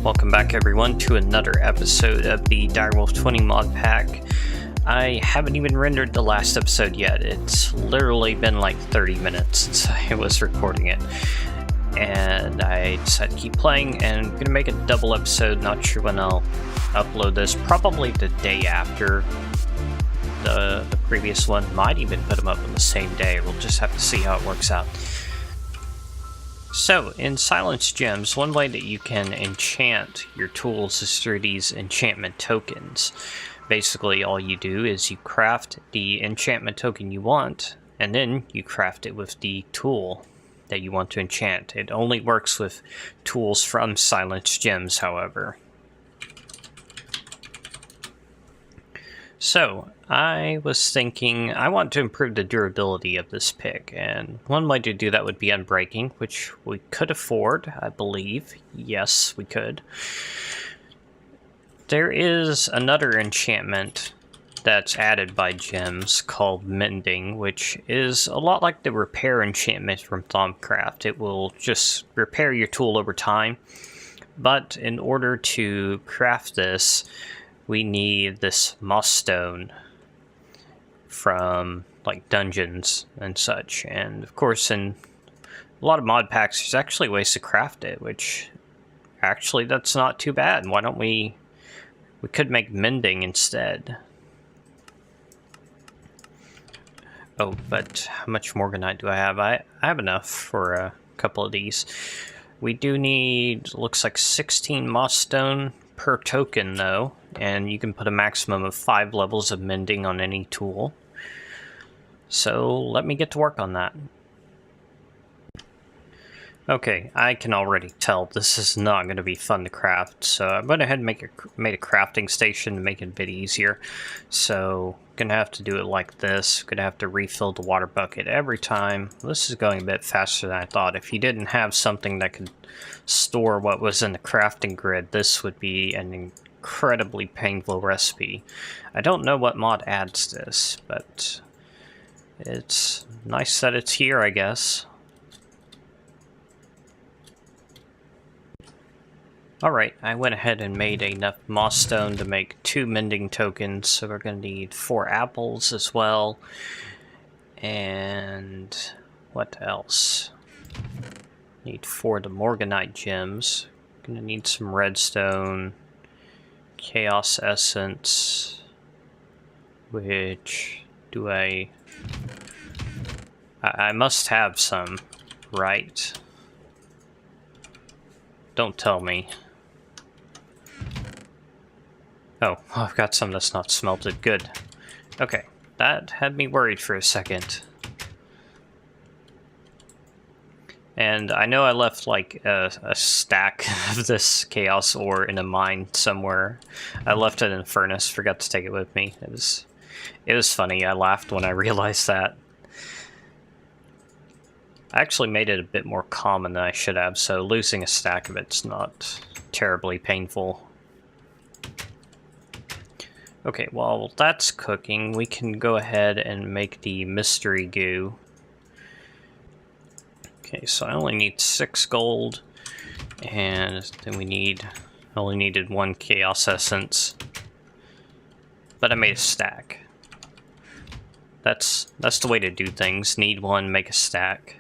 Welcome back everyone to another episode of the Direwolf20 mod pack. I haven't even rendered the last episode yet. It's literally been like 30 minutes since I was recording it. And I decided to keep playing, and I'm going to make a double episode. Not sure when I'll upload this. Probably the day after the previous one. Might even put them up on the same day. We'll just have to see how it works out. So, in Silence Gems, one way that you can enchant your tools is through these enchantment tokens. Basically, all you do is you craft the enchantment token you want, and then you craft it with the tool that you want to enchant. It only works with tools from Silence Gems, however. So, I was thinking I want to improve the durability of this pick, and one way to do that would be unbreaking, which we could afford, I believe. Yes, we could. There is another enchantment that's added by gems called mending, which is a lot like the repair enchantment from Thaumcraft. It will just repair your tool over time, but in order to craft this, we need this moss stone from like dungeons and such, and of course in a lot of mod packs there's actually ways to craft it, which actually that's not too bad. Why don't we could make mending instead. Oh, but how much morganite do I have? I have enough for a couple of these. We do need, looks like 16 moss stone per token though, and you can put a maximum of 5 levels of mending on any tool. So let me get to work on that. Okay, I can already tell this is not going to be fun to craft, so I went ahead and made a crafting station to make it a bit easier. So I'm going to have to do it like this. I'm going to have to refill the water bucket every time. This is going a bit faster than I thought. If you didn't have something that could store what was in the crafting grid, this would be an incredibly painful recipe. I don't know what mod adds this, but it's nice that it's here, I guess. Alright, I went ahead and made enough moss stone to make 2 mending tokens, so we're going to need 4 apples as well. And what else? Need 4 of the morganite gems. Gonna need some redstone, chaos essence, which do I must have some, right? Don't tell me. Oh, I've got some that's not smelted. Good. Okay, that had me worried for a second. And I know I left like a stack of this chaos ore in a mine somewhere. I left it in a furnace, forgot to take it with me. It was funny, I laughed when I realized that. I actually made it a bit more common than I should have, so losing a stack of it's not terribly painful. Okay, while that's cooking, we can go ahead and make the mystery goo. Okay, so I only need 6 gold, and then I only needed 1 chaos essence, but I made a stack. That's the way to do things. Need 1, make a stack.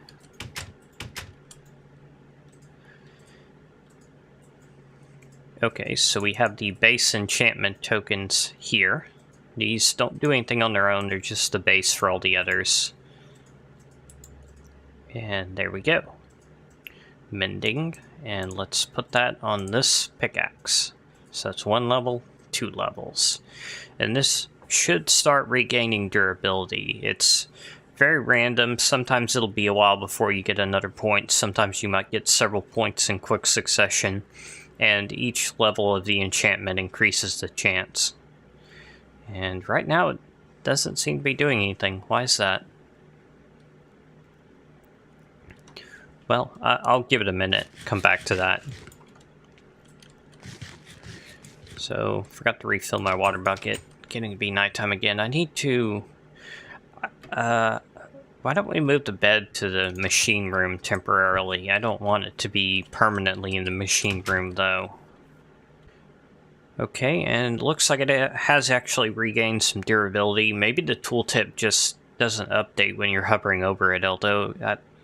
Okay, so we have the base enchantment tokens here. These don't do anything on their own, they're just the base for all the others. And there we go. Mending, and let's put that on this pickaxe. So that's 1 level, 2 levels. And this should start regaining durability. It's very random. Sometimes it'll be a while before you get another point. Sometimes you might get several points in quick succession. And each level of the enchantment increases the chance. And right now it doesn't seem to be doing anything. Why is that? Well, I'll give it a minute, come back to that. So, forgot to refill my water bucket. Getting to be nighttime again. I need to... why don't we move the bed to the machine room temporarily? I don't want it to be permanently in the machine room, though. Okay, and looks like it has actually regained some durability. Maybe the tooltip just doesn't update when you're hovering over it, although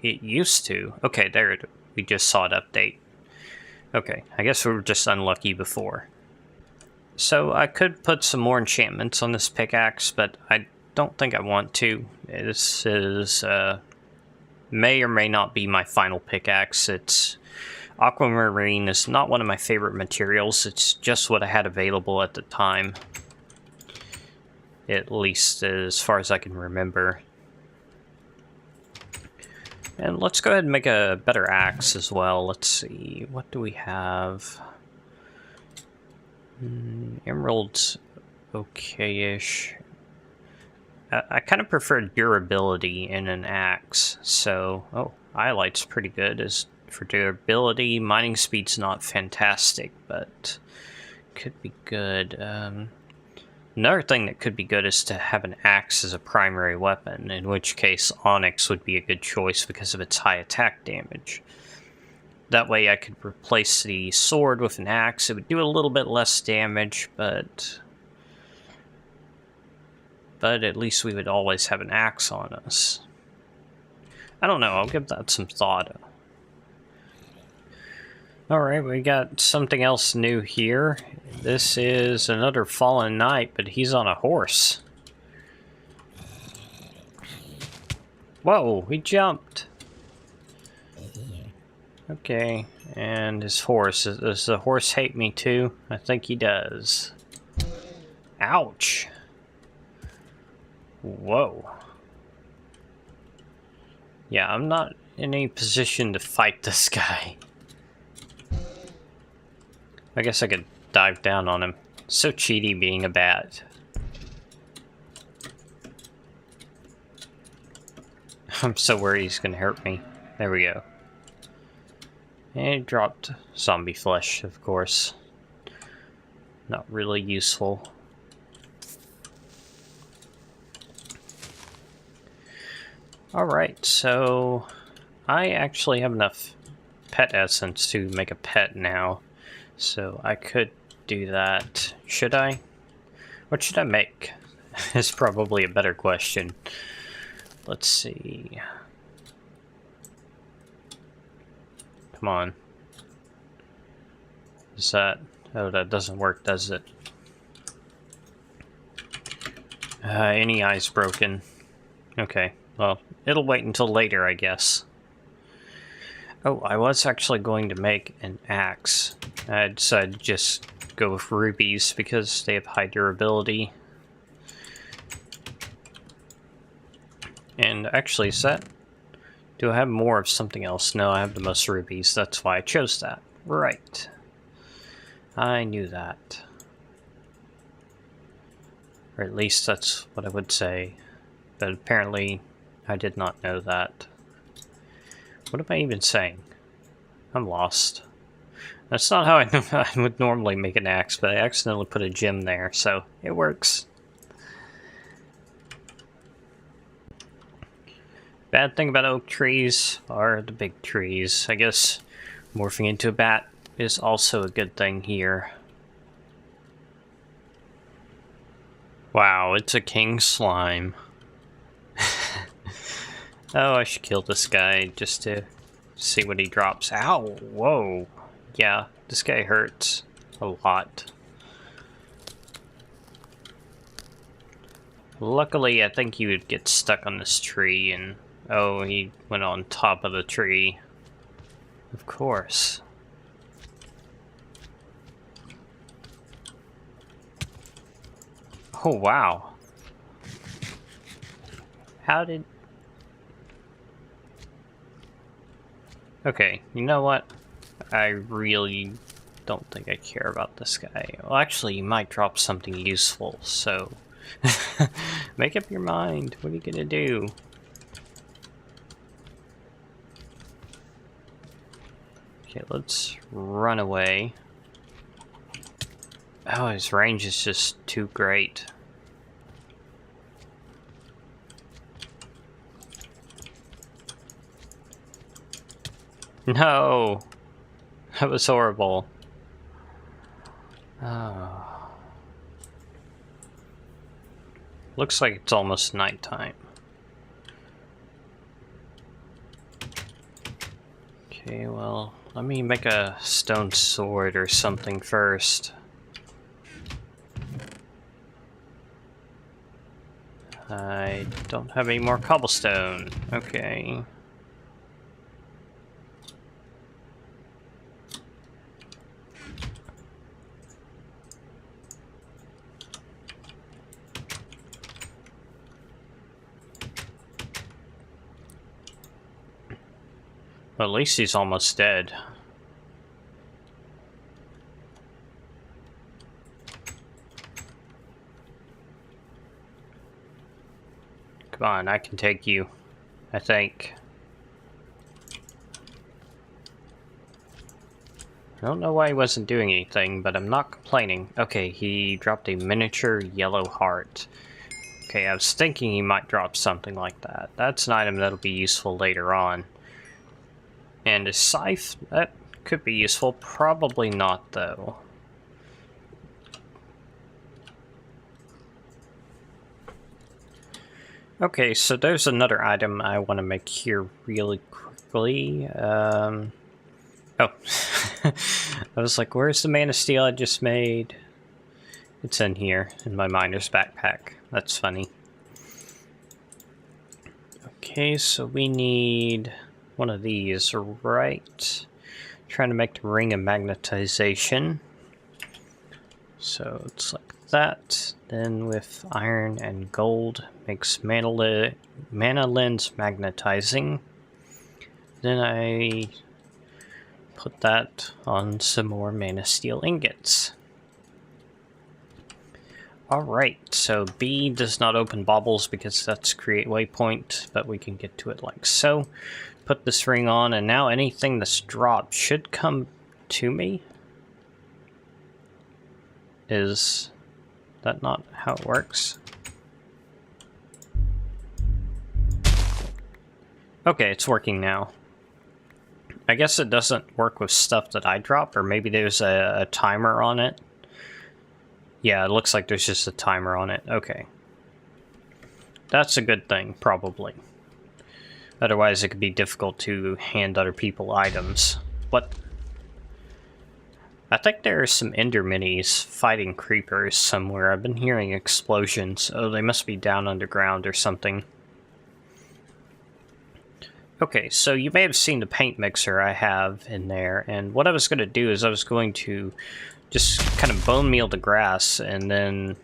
it used to. Okay, there we just saw it update. Okay, I guess we were just unlucky before. So I could put some more enchantments on this pickaxe, but I don't think I want to. This is may or may not be my final pickaxe. Aquamarine is not one of my favorite materials. It's just what I had available at the time. At least as far as I can remember. And let's go ahead and make a better axe as well. Let's see, what do we have? Emerald's okay-ish. I kind of prefer durability in an axe, so... Oh, eyelight's pretty good as for durability. Mining speed's not fantastic, but could be good. Another thing that could be good is to have an axe as a primary weapon, in which case onyx would be a good choice because of its high attack damage. That way I could replace the sword with an axe. It would do a little bit less damage, but at least we would always have an axe on us. I don't know, I'll give that some thought. Alright, we got something else new here. This is another fallen knight, but he's on a horse. Whoa, he jumped! Okay, and his horse. Does the horse hate me too? I think he does. Ouch! Whoa. Yeah, I'm not in any position to fight this guy. I guess I could dive down on him. So cheaty being a bat. I'm so worried he's gonna hurt me. There we go. And he dropped zombie flesh, of course. Not really useful. Alright, so I actually have enough pet essence to make a pet now. So I could do that. Should I? What should I make? Is probably a better question. Let's see. Come on. Is that... Oh, that doesn't work, does it? Any eye's broken. Okay, well, it'll wait until later, I guess. Oh, I was actually going to make an axe. I decided to just go with rubies because they have high durability. And actually, is that... Do I have more of something else? No, I have the most rubies. That's why I chose that. Right. I knew that. Or at least that's what I would say. But apparently, I did not know that. What am I even saying? I'm lost. That's not how I would normally make an axe, but I accidentally put a gem there, so it works. Bad thing about oak trees are the big trees. I guess morphing into a bat is also a good thing here. Wow, it's a king slime. Oh, I should kill this guy just to see what he drops. Ow! Whoa! Yeah, this guy hurts a lot. Luckily, I think he would get stuck on this tree and... Oh, he went on top of the tree. Of course. Oh, wow. How did... Okay, you know what? I really don't think I care about this guy. Well, actually, you might drop something useful, so... Make up your mind. What are you gonna do? Okay, let's run away. Oh, his range is just too great. No! That was horrible. Oh. Looks like it's almost nighttime. Okay, well, let me make a stone sword or something first. I don't have any more cobblestone. Okay. Well, at least he's almost dead. Come on, I can take you, I think. I don't know why he wasn't doing anything, but I'm not complaining. Okay, he dropped a miniature yellow heart. Okay, I was thinking he might drop something like that. That's an item that'll be useful later on. And a scythe, that could be useful. Probably not, though. Okay, so there's another item I want to make here really quickly. Oh. I was like, where's the Man of Steel I just made? It's in here, in my miner's backpack. That's funny. Okay, so we need one of these, right? Trying to make the ring of magnetization. So it's like that. Then with iron and gold makes mana lens magnetizing. Then I put that on some more mana steel ingots. Alright, so B does not open baubles because that's create waypoint, but we can get to it like so. Put this ring on, and now anything that's dropped should come to me. Is that not how it works? Okay, it's working now. I guess it doesn't work with stuff that I drop, or maybe there's a timer on it. Yeah, it looks like there's just a timer on it. Okay. That's a good thing, probably. Otherwise, it could be difficult to hand other people items. What? I think there are some ender minis fighting creepers somewhere. I've been hearing explosions. Oh, they must be down underground or something. Okay, so you may have seen the paint mixer I have in there, and what I was going to do is I was going to just kind of bone meal the grass and then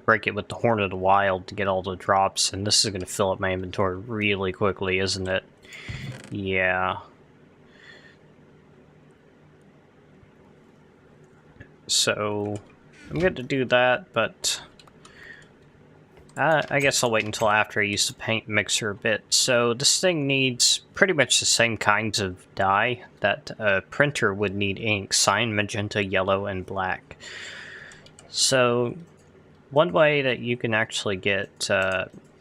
break it with the Horn of the Wild to get all the drops, and this is going to fill up my inventory really quickly, isn't it? Yeah. So I'm going to do that, but I guess I'll wait until after I use the paint mixer a bit. So this thing needs pretty much the same kinds of dye that a printer would need ink: cyan, magenta, yellow, and black. So one way that you can actually get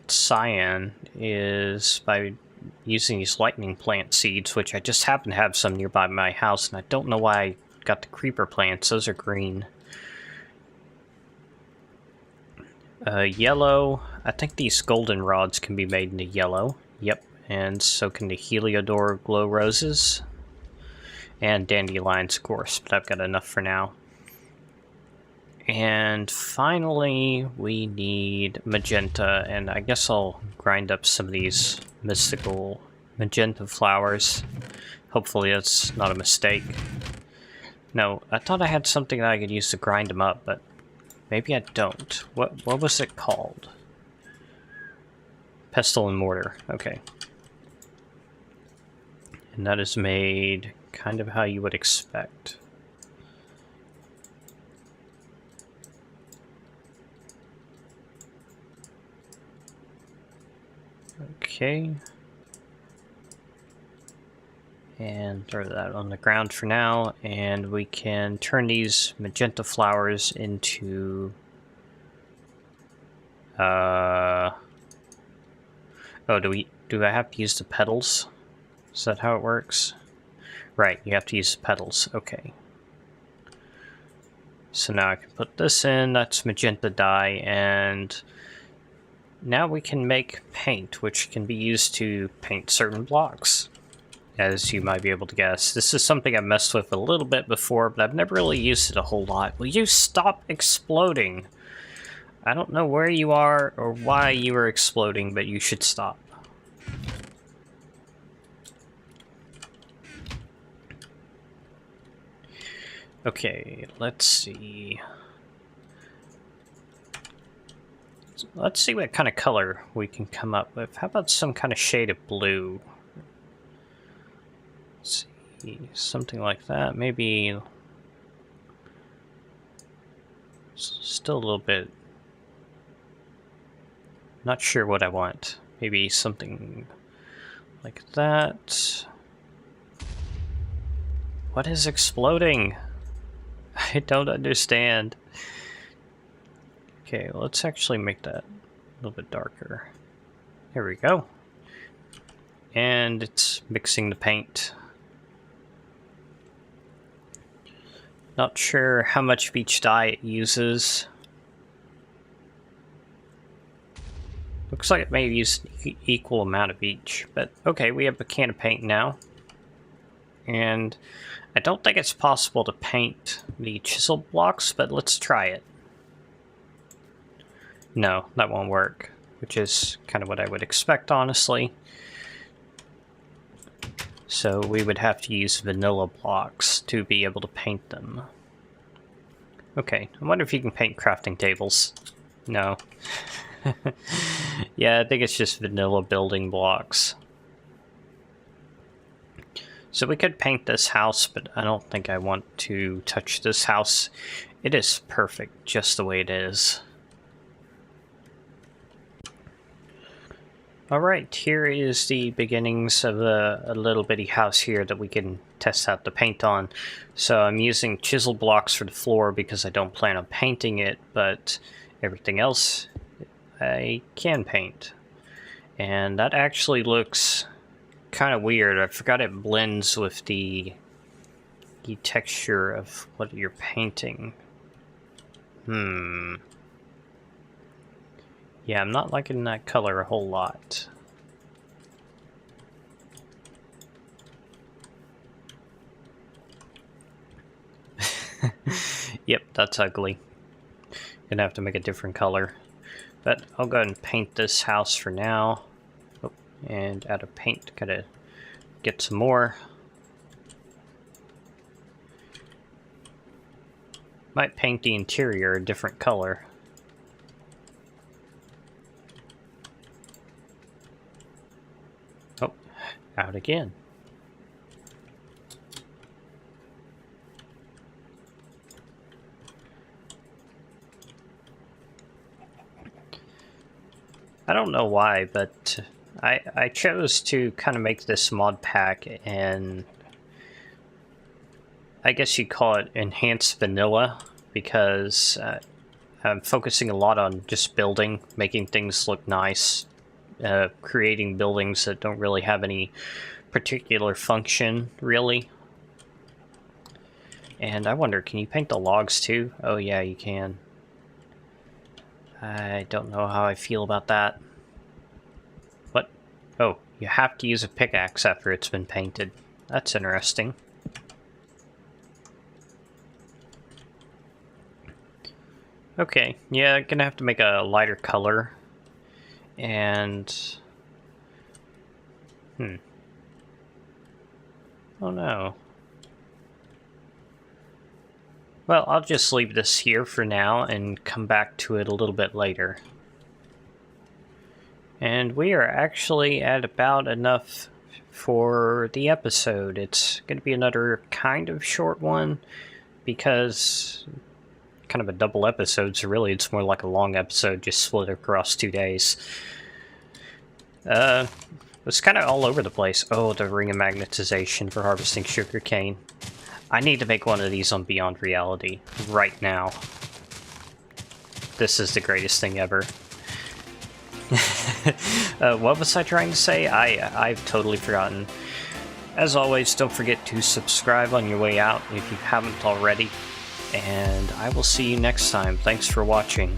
cyan is by using these lightning plant seeds, which I just happen to have some nearby my house, and I don't know why I got the creeper plants. Those are green. Yellow, I think these golden rods can be made into yellow. Yep, and so can the Heliodor glow roses. And dandelions, of course, but I've got enough for now. And finally, we need magenta, and I guess I'll grind up some of these mystical magenta flowers. Hopefully that's not a mistake. No, I thought I had something that I could use to grind them up, but maybe I don't. What was it called? Pestle and mortar. Okay. And that is made kind of how you would expect. Okay. And throw that on the ground for now, and we can turn these magenta flowers into oh, do I have to use the petals? Is that how it works? Right, you have to use the petals. Okay. So now I can put this in, that's magenta dye, and now we can make paint, which can be used to paint certain blocks. As you might be able to guess, this is something I messed with a little bit before, but I've never really used it a whole lot. Will you stop exploding? I don't know where you are or why you are exploding, but you should stop. Okay, let's see. Let's see what kind of color we can come up with. How about some kind of shade of blue? Let's see, something like that. Maybe still a little bit. Not sure what I want. Maybe something like that. What is exploding? I don't understand. Okay, let's actually make that a little bit darker. Here we go. And it's mixing the paint. Not sure how much of each dye it uses. Looks like it may use an equal amount of each, but okay, we have a can of paint now. And I don't think it's possible to paint the chisel blocks, but let's try it. No, that won't work, which is kind of what I would expect, honestly. So we would have to use vanilla blocks to be able to paint them. Okay, I wonder if you can paint crafting tables. No. Yeah, I think it's just vanilla building blocks. So we could paint this house, but I don't think I want to touch this house. It is perfect just the way it is. Alright, here is the beginnings of a little bitty house here that we can test out the paint on. So I'm using chisel blocks for the floor because I don't plan on painting it, but everything else I can paint. And that actually looks kind of weird. I forgot it blends with the texture of what you're painting. Yeah, I'm not liking that color a whole lot. Yep, that's ugly. Gonna have to make a different color. But I'll go ahead and paint this house for now. Oh, and out of paint, gotta get some more. Might paint the interior a different color. Oh, out again. I don't know why, but I chose to kind of make this mod pack and I guess you'd call it enhanced vanilla because I'm focusing a lot on just building, making things look nice, creating buildings that don't really have any particular function, really. And I wonder, can you paint the logs too? Oh yeah, you can. I don't know how I feel about that. What? Oh, you have to use a pickaxe after it's been painted. That's interesting. Okay, yeah, I'm gonna have to make a lighter color. And... Oh no. Well, I'll just leave this here for now and come back to it a little bit later. And we are actually at about enough for the episode. It's going to be another kind of short one because kind of a double episode, so really it's more like a long episode just split across 2 days. It's kind of all over the place. Oh, the ring of magnetization for harvesting sugarcane. I need to make one of these on Beyond Reality right now. This is the greatest thing ever. What was I trying to say? I've totally forgotten. As always, don't forget to subscribe on your way out if you haven't already. and I will see you next time. Thanks for watching.